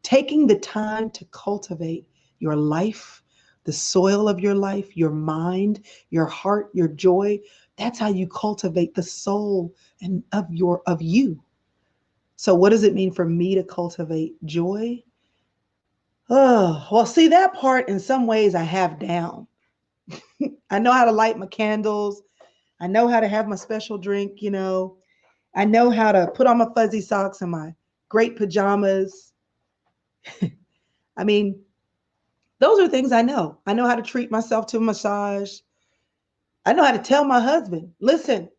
Taking the time to cultivate your life, the soil of your life, your mind, your heart, your joy, that's how you cultivate the soul and of you. So what does it mean for me to cultivate joy? Oh, well, see, that part in some ways I have down. I know how to light my candles. I know how to have my special drink, I know how to put on my fuzzy socks and my great pajamas. I mean, those are things I know. I know how to treat myself to a massage. I know how to tell my husband, listen,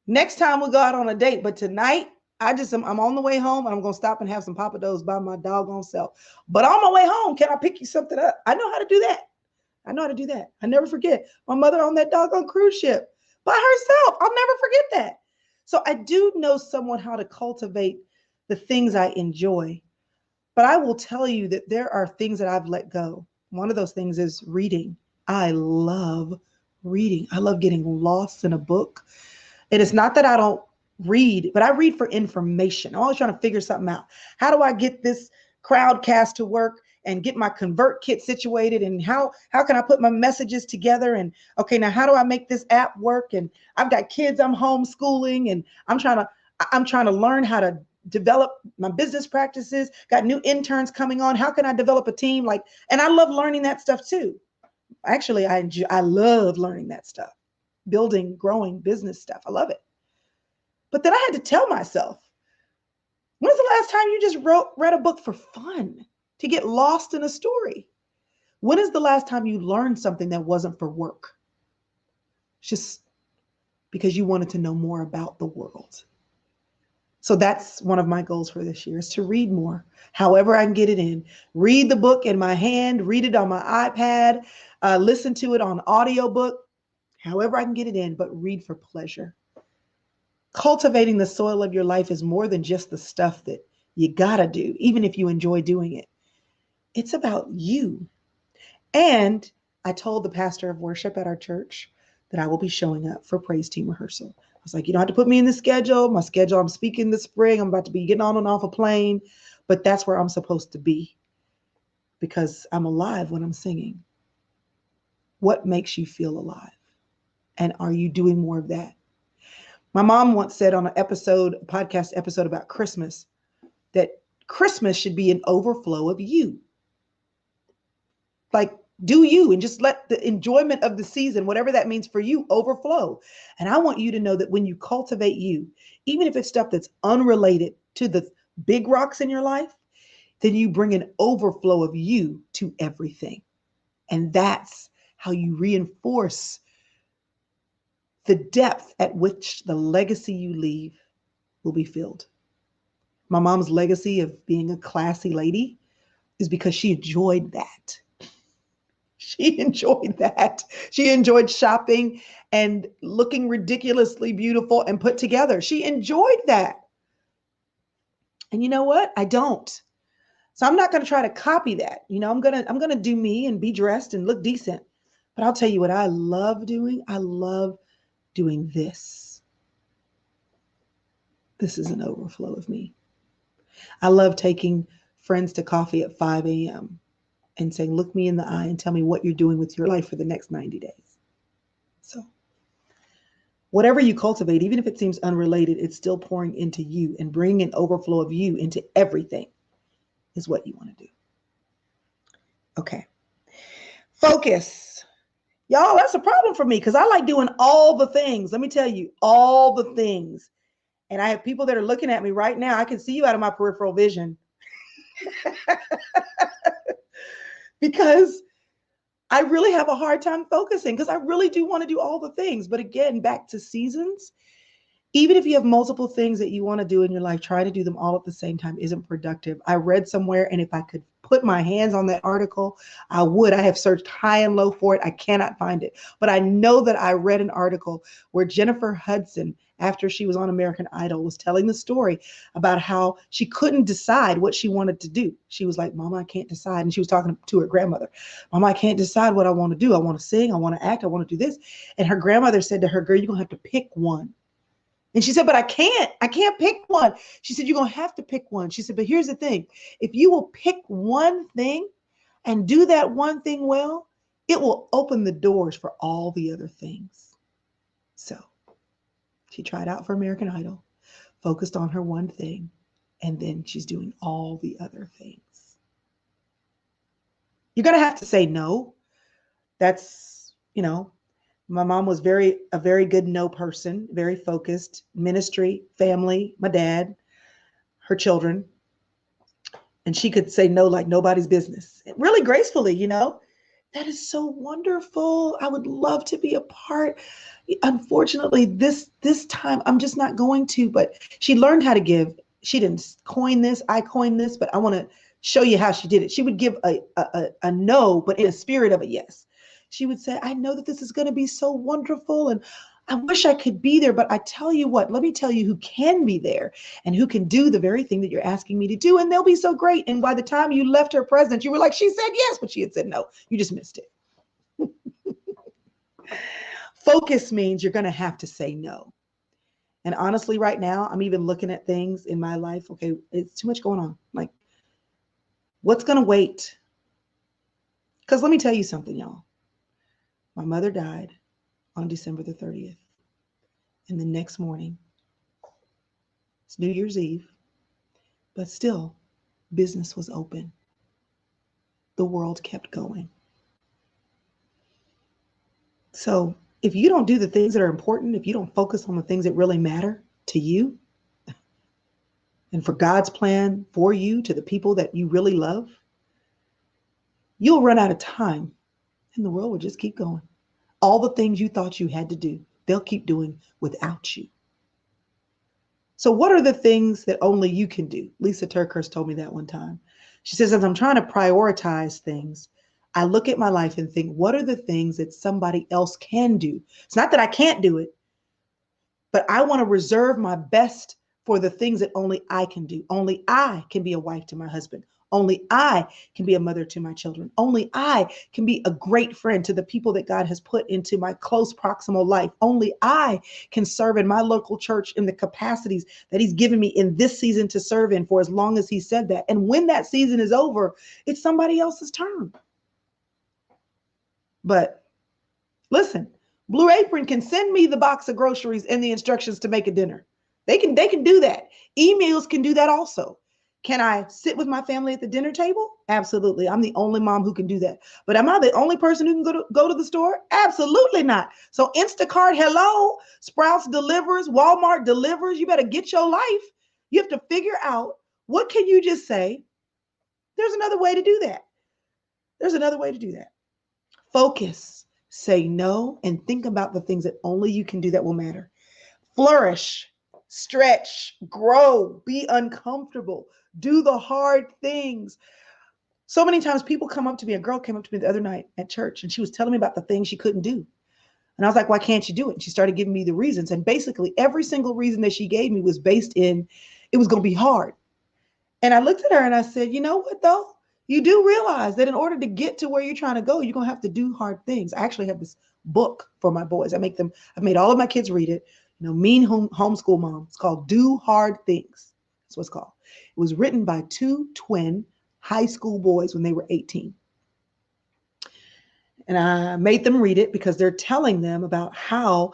next time we'll go out on a date, but tonight I'm on the way home and I'm going to stop and have some papados by my doggone self. But on my way home, can I pick you something up? I know how to do that. I never forget my mother on that doggone cruise ship by herself. I'll never forget that. So I do know somewhat how to cultivate the things I enjoy. But I will tell you that there are things that I've let go. One of those things is reading. I love reading. I love getting lost in a book. And it's not that I don't read, but I read for information. I'm always trying to figure something out. How do I get this crowdcast to work and get my convert kit situated? And how can I put my messages together? And okay, now how do I make this app work? And I've got kids I'm homeschooling, and I'm trying to learn how to develop my business practices. Got new interns coming on. How can I develop a team? Like, and I love learning that stuff too. Actually, I love learning that stuff, building, growing business stuff. I love it. But then I had to tell myself, when's the last time you just read a book for fun, to get lost in a story? When is the last time you learned something that wasn't for work? Just because you wanted to know more about the world. So that's one of my goals for this year, is to read more, however I can get it in. Read the book in my hand, read it on my iPad, listen to it on audiobook, however I can get it in, but read for pleasure. Cultivating the soil of your life is more than just the stuff that you gotta do, even if you enjoy doing it. It's about you. And I told the pastor of worship at our church that I will be showing up for praise team rehearsal. I was like, you don't have to put me in the schedule. My schedule, I'm speaking this spring. I'm about to be getting on and off a plane, but that's where I'm supposed to be, because I'm alive when I'm singing. What makes you feel alive? And are you doing more of that? My mom once said on a podcast episode about Christmas, that Christmas should be an overflow of you. Like, do you, and just let the enjoyment of the season, whatever that means for you, overflow. And I want you to know that when you cultivate you, even if it's stuff that's unrelated to the big rocks in your life, then you bring an overflow of you to everything. And that's how you reinforce the depth at which the legacy you leave will be filled. My mom's legacy of being a classy lady is because she enjoyed that. She enjoyed that. She enjoyed shopping and looking ridiculously beautiful and put together. She enjoyed that. And you know what? I don't. So I'm not going to try to copy that. I'm going to do me and be dressed and look decent. But I'll tell you what I love doing. I love doing this. This is an overflow of me. I love taking friends to coffee at 5 a.m. and saying, look me in the eye and tell me what you're doing with your life for the next 90 days. So whatever you cultivate, even if it seems unrelated, it's still pouring into you, and bringing an overflow of you into everything is what you want to do. Okay. Focus. Y'all, that's a problem for me because I like doing all the things. Let me tell you, all the things. And I have people that are looking at me right now. I can see you out of my peripheral vision. Because I really have a hard time focusing, because I really do want to do all the things. But again, back to seasons. Even if you have multiple things that you want to do in your life, trying to do them all at the same time isn't productive. I read somewhere, and if I could put my hands on that article, I would. I have searched high and low for it. I cannot find it. But I know that I read an article where Jennifer Hudson, after she was on American Idol, was telling the story about how she couldn't decide what she wanted to do. She was like, Mama, I can't decide. And she was talking to her grandmother. Mama, I can't decide what I want to do. I want to sing. I want to act. I want to do this. And her grandmother said to her, girl, you're going to have to pick one. And she said, but I can't pick one. She said, you're going to have to pick one. She said, but here's the thing. If you will pick one thing and do that one thing well, it will open the doors for all the other things. So she tried out for American Idol, focused on her one thing, and then she's doing all the other things. You're going to have to say no. That's, my mom was a very good no person, very focused, ministry, family, my dad, her children. And she could say no like nobody's business. Really gracefully, That is so wonderful. I would love to be a part. Unfortunately, this time I'm just not going to, but she learned how to give. She didn't coin this, I coined this, but I want to show you how she did it. She would give a no, but in a spirit of a yes. She would say, I know that this is going to be so wonderful, and I wish I could be there, but I tell you what, let me tell you who can be there and who can do the very thing that you're asking me to do. And they'll be so great. And by the time you left her presence, you were like, she said yes, but she had said no. You just missed it. Focus means you're going to have to say no. And honestly, right now, I'm even looking at things in my life. Okay, it's too much going on. Like, what's going to wait? Because let me tell you something, y'all. My mother died on December the 30th. And the next morning, it's New Year's Eve, but still, business was open. The world kept going. So if you don't do the things that are important, if you don't focus on the things that really matter to you and for God's plan for you, to the people that you really love, you'll run out of time and the world will just keep going. All the things you thought you had to do, they'll keep doing without you. So what are the things that only you can do? Lisa Turkhurst told me that one time. She says, as I'm trying to prioritize things, I look at my life and think, what are the things that somebody else can do? It's not that I can't do it, but I want to reserve my best for the things that only I can do. Only I can be a wife to my husband. Only I can be a mother to my children. Only I can be a great friend to the people that God has put into my close proximal life. Only I can serve in my local church in the capacities that he's given me in this season to serve in for as long as he said that. And when that season is over, it's somebody else's turn. But listen, Blue Apron can send me the box of groceries and the instructions to make a dinner. They can do that. Emails can do that also. Can I sit with my family at the dinner table? Absolutely. I'm the only mom who can do that. But am I the only person who can go to the store? Absolutely not. So Instacart, hello, Sprouts delivers, Walmart delivers. You better get your life. You have to figure out, what can you just say? There's another way to do that. There's another way to do that. Focus, say no, and think about the things that only you can do that will matter. Flourish, stretch, grow, be uncomfortable, do the hard things. So many times people come up to me, a girl came up to me the other night at church, and she was telling me about the things she couldn't do. And I was like, why can't you do it? And she started giving me the reasons. And basically every single reason that she gave me was based in, it was going to be hard. And I looked at her and I said, you know what though? You do realize that in order to get to where you're trying to go, you're going to have to do hard things. I actually have this book for my boys. I've made all of my kids read it. Mean homeschool mom. It's called Do Hard Things. That's what it's called. It was written by two twin high school boys when they were 18. And I made them read it because they're telling them about how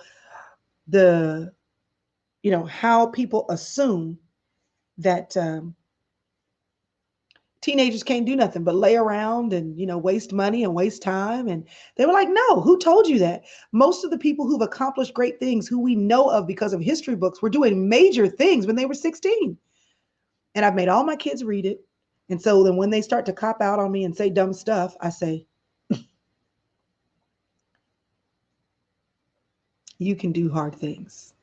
how people assume that teenagers can't do nothing but lay around and waste money and waste time. And they were like, no, who told you that? Most of the people who've accomplished great things, who we know of because of history books, were doing major things when they were 16. And I've made all my kids read it. And so then when they start to cop out on me and say dumb stuff, I say, you can do hard things.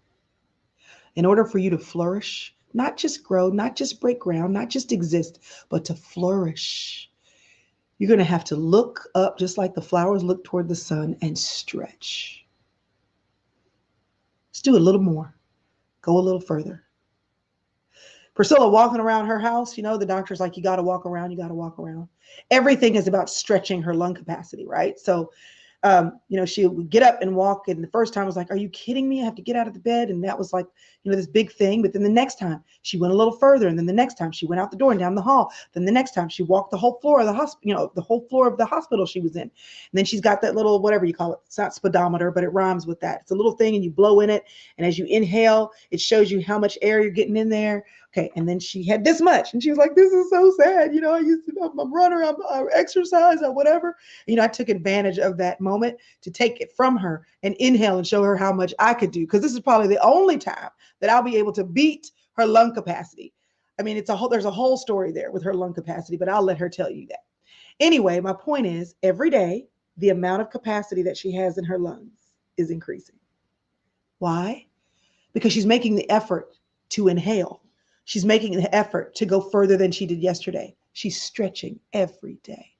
In order for you to flourish, not just grow, not just break ground, not just exist, but to flourish, you're going to have to look up just like the flowers look toward the sun and stretch. Let's do a little more. Go a little further. Priscilla walking around her house, the doctor's like, you got to walk around, you got to walk around. Everything is about stretching her lung capacity, right? So she would get up and walk. And the first time I was like, are you kidding me? I have to get out of the bed. And that was like, this big thing. But then the next time she went a little further. And then the next time she went out the door and down the hall. Then the next time she walked the whole floor of the hospital, the whole floor of the hospital she was in. And then she's got that little, whatever you call it. It's not speedometer, but it rhymes with that. It's a little thing and you blow in it. And as you inhale, it shows you how much air you're getting in there. Okay. And then she had this much. And she was like, this is so sad. I'm a runner, I exercise or whatever. I took advantage of that moment to take it from her and inhale and show her how much I could do. Because this is probably the only time that I'll be able to beat her lung capacity. I mean, there's a whole story there with her lung capacity, but I'll let her tell you that. Anyway, my point is, every day, the amount of capacity that she has in her lungs is increasing. Why? Because she's making the effort to inhale. She's making the effort to go further than she did yesterday. She's stretching every day.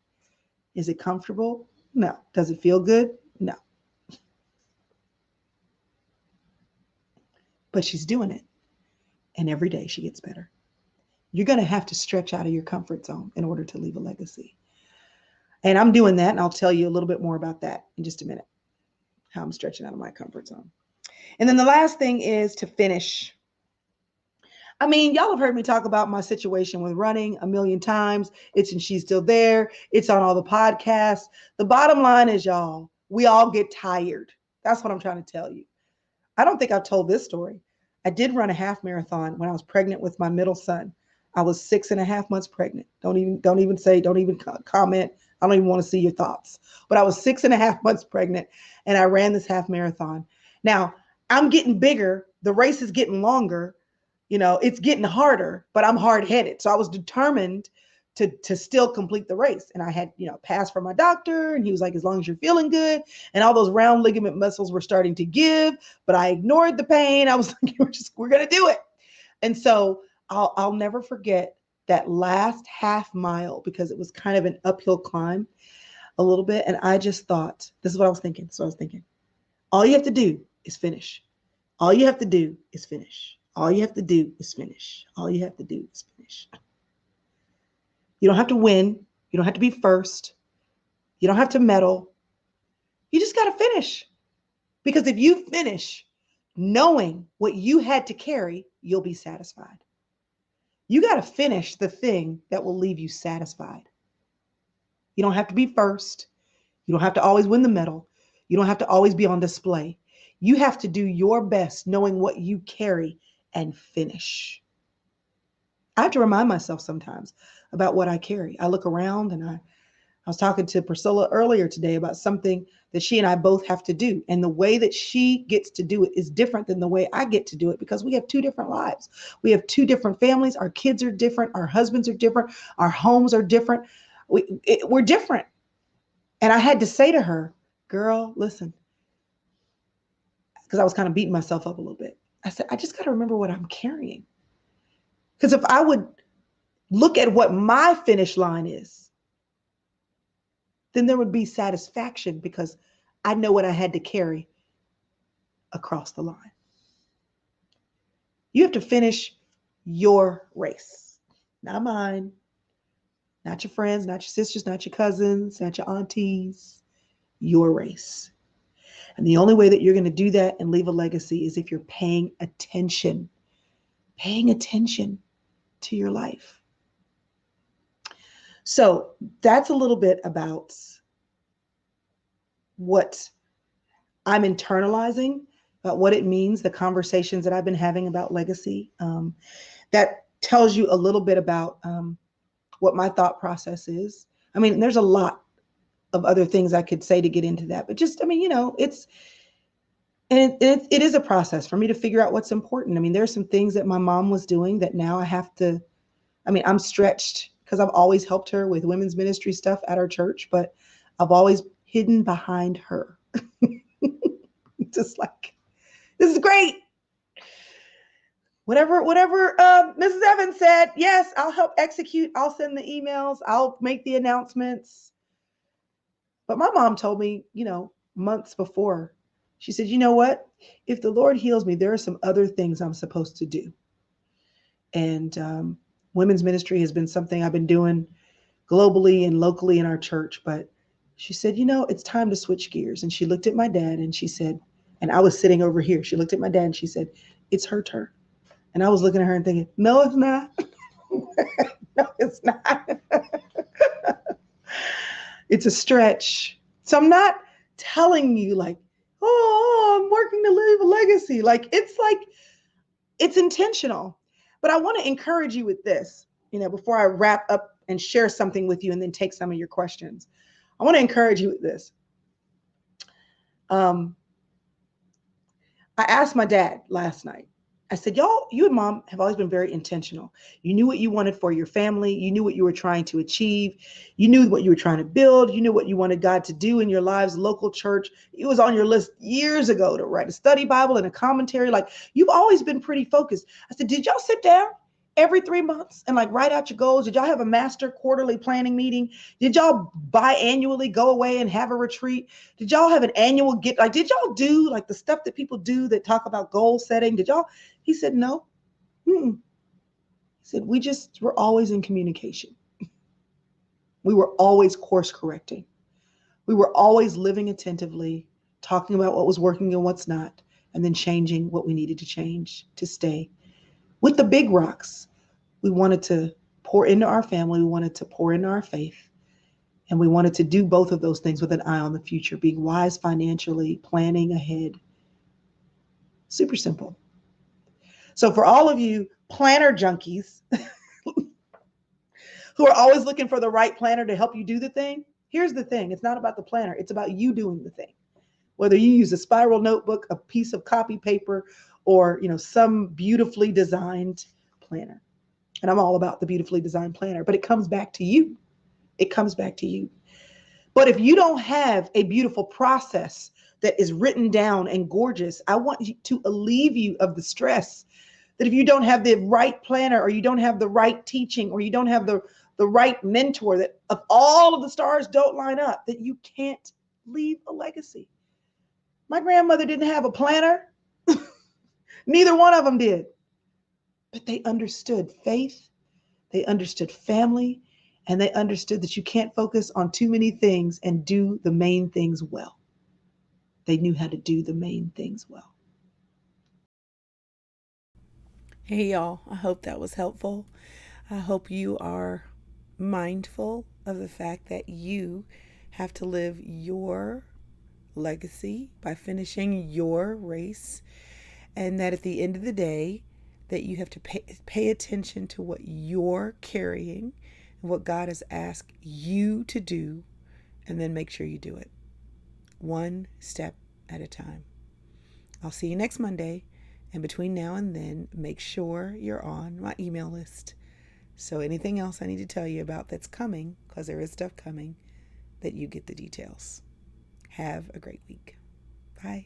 Is it comfortable? No. Does it feel good? No. but she's doing it. And every day she gets better. You're going to have to stretch out of your comfort zone in order to leave a legacy. And I'm doing that. And I'll tell you a little bit more about that in just a minute, how I'm stretching out of my comfort zone. And then the last thing is to finish. I mean, y'all have heard me talk about my situation with running a million times. It's and she's still there. It's on all the podcasts. The bottom line is, y'all, we all get tired. That's what I'm trying to tell you. I don't think I've told this story. I did run a half marathon when I was pregnant with my middle son. I was 6.5 months pregnant. Don't even comment. I don't even want to see your thoughts. But I was 6.5 months pregnant and I ran this half marathon. Now I'm getting bigger. The race is getting longer. It's getting harder, but I'm hard headed. So I was determined to still complete the race. And I had, passed for my doctor and he was like, as long as you're feeling good, and all those round ligament muscles were starting to give, but I ignored the pain. I was like, we're going to do it. And so I'll never forget that last half mile because it was kind of an uphill climb a little bit. And I just thought, this is what I was thinking. All you have to do is finish. All you have to do is finish. All you have to do is finish. All you have to do is finish. You don't have to win. You don't have to be first. You don't have to medal. You just got to finish. Because if you finish knowing what you had to carry, you'll be satisfied. You got to finish the thing that will leave you satisfied. You don't have to be first. You don't have to always win the medal. You don't have to always be on display. You have to do your best knowing what you carry and finish. I have to remind myself sometimes about what I carry. I look around and I was talking to Priscilla earlier today about something that she and I both have to do. And the way that she gets to do it is different than the way I get to do it because we have two different lives. We have two different families. Our kids are different. Our husbands are different. Our homes are different. We're different. And I had to say to her, girl, listen, because I was kind of beating myself up a little bit. I said, I just got to remember what I'm carrying. Because if I would look at what my finish line is, then there would be satisfaction because I know what I had to carry across the line. You have to finish your race, not mine, not your friends, not your sisters, not your cousins, not your aunties, your race. And the only way that you're going to do that and leave a legacy is if you're paying attention to your life. So that's a little bit about what I'm internalizing, about what it means, the conversations that I've been having about legacy. That tells you a little bit about what my thought process is. I mean, there's a lot of other things I could say to get into that, but just, it is a process for me to figure out what's important. I mean, there's some things that my mom was doing that now I have to, I'm stretched because I've always helped her with women's ministry stuff at our church, but I've always hidden behind her. Just like, this is great. Whatever Mrs. Evans said, yes, I'll help execute. I'll send the emails. I'll make the announcements. But my mom told me, months before, she said, you know what? If the Lord heals me, there are some other things I'm supposed to do. And women's ministry has been something I've been doing globally and locally in our church. But she said, it's time to switch gears. And she looked at my dad and she said, and I was sitting over here. She looked at my dad and she said, it's her turn. And I was looking at her and thinking, no, it's not. No, it's not. It's a stretch. So I'm not telling you like, oh, I'm working to leave a legacy. It's intentional. But I want to encourage you with this, before I wrap up and share something with you and then take some of your questions. I want to encourage you with this. I asked my dad last night. I said, you and mom have always been very intentional. You knew what you wanted for your family. You knew what you were trying to achieve. You knew what you were trying to build. You knew what you wanted God to do in your lives, local church. It was on your list years ago to write a study Bible and a commentary. Like, you've always been pretty focused. I said, did y'all sit down every 3 months and like write out your goals? Did y'all have a master quarterly planning meeting? Did y'all biannually go away and have a retreat? Did y'all have an annual get? Like, did y'all do like the stuff that people do that talk about goal setting? Did y'all? He said, no. Mm-mm. He said, we just were always in communication. We were always course correcting. We were always living attentively, talking about what was working and what's not, and then changing what we needed to change to stay. With the big rocks, we wanted to pour into our family, we wanted to pour into our faith, and we wanted to do both of those things with an eye on the future, being wise financially, planning ahead. Super simple. So, for all of you planner junkies who are always looking for the right planner to help you do the thing, here's the thing: it's not about the planner, it's about you doing the thing. Whether you use a spiral notebook, a piece of copy paper, or some beautifully designed planner. And I'm all about the beautifully designed planner, but it comes back to you. It comes back to you. But if you don't have a beautiful process that is written down and gorgeous, I want you to alleviate you of the stress that if you don't have the right planner, or you don't have the right teaching, or you don't have the right mentor, that if all of the stars don't line up, that you can't leave a legacy. My grandmother didn't have a planner. Neither one of them did. But they understood faith, they understood family, and they understood that you can't focus on too many things and do the main things well. They knew how to do the main things well. Hey, y'all. I hope that was helpful. I hope you are mindful of the fact that you have to live your legacy by finishing your race, and that at the end of the day, that you have to pay attention to what you're carrying and what God has asked you to do, and then make sure you do it one step at a time. I'll see you next Monday. And between now and then, make sure you're on my email list. So anything else I need to tell you about that's coming, because there is stuff coming, that you get the details. Have a great week. Bye.